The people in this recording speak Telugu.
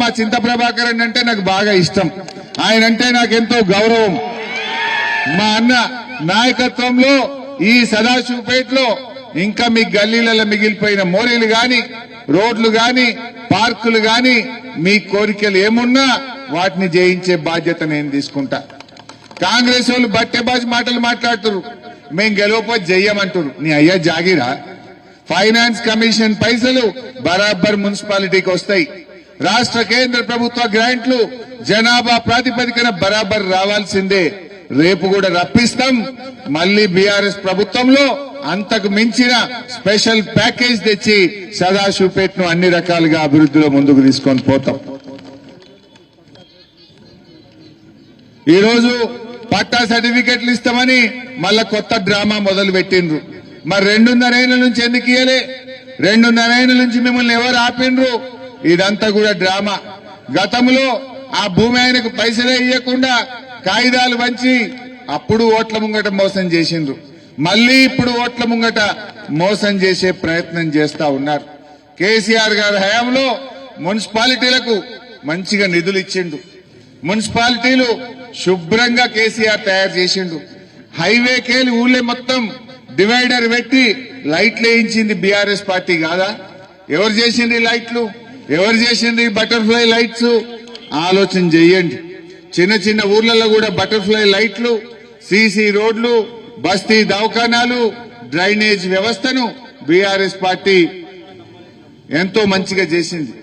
మా చింత ప్రభాకర్ అంటే నాకు బాగా ఇష్టం. ఆయన అంటే నాకెంతో గౌరవం. మా అన్న నాయకత్వంలో ఈ సదాశివపేటలో ఇంకా మీ గల్లీలలో మిగిలిపోయిన మోరీలు గాని, రోడ్లు గాని, పార్కులు గాని, మీ కోరికలు ఏమున్నా వాటిని జయించే బాధ్యత నేను తీసుకుంటా. కాంగ్రెస్ వాళ్ళు బట్టెబాజీ మాటలు మాట్లాడుతున్నారు. మేం గెలవపోతే చెయ్యమంటారు. నీ అయ్యా జాగిరా? ఫైనాన్స్ కమిషన్ పైసలు బరాబర్ మున్సిపాలిటీకి వస్తాయి. రాష్ట్ర కేంద్ర ప్రభుత్వ గ్రాంట్లు జనాభా ప్రాతిపదికన బరాబర్ రావాల్సిందే. రేపు కూడా రప్పిస్తాం. మళ్లీ బీఆర్ఎస్ ప్రభుత్వంలో అంతకు మించిన స్పెషల్ ప్యాకేజ్ తెచ్చి సదాశివపేటను అన్ని రకాలుగా అభివృద్ధిలో ముందుకు తీసుకొని పోతాం. ఈరోజు పట్టా సర్టిఫికెట్లు ఇస్తామని మళ్ళా కొత్త డ్రామా మొదలు పెట్టిండ్రు. మరి 2.5 ఏళ్ల నుంచి ఎందుకు ఇయ్యలే? 2.5 ఏళ్ల నుంచి మిమ్మల్ని ఎవరు ఆపిండ్రు? ఇదంతా కూడా డ్రామా. గతంలో ఆ భూమి ఆయనకు పైసలే ఇవ్వకుండా కాగితాలు వంచి అప్పుడు ఓట్ల ముంగట మోసం చేసిండ్రు. మళ్లీ ఇప్పుడు ఓట్ల ముంగట మోసం చేసే ప్రయత్నం చేస్తా ఉన్నారు. కేసీఆర్ గారి హయాంలో మున్సిపాలిటీలకు మంచిగా నిధులు ఇచ్చిండు. మున్సిపాలిటీలు శుభ్రంగా కేసీఆర్ తయారు చేసిండు. హైవేకేలి ఊళ్ళే మొత్తం డివైడర్ పెట్టి లైట్లు వేయించింది బీఆర్ఎస్ పార్టీ కాదా? ఎవరు చేసిండ్రు ఈ లైట్లు? ఎవరు చేసిండ్రు ఈ బటర్ఫ్లై లైట్స్? ఆలోచన చెయ్యండి. చిన్న చిన్న ఊర్లలో కూడా బటర్ఫ్లై లైట్లు, సీసీ రోడ్లు, బస్తీ దవాఖానాలు, డ్రైనేజ్ వ్యవస్థను బీఆర్ఎస్ పార్టీ ఎంతో మంచిగా చేసింది.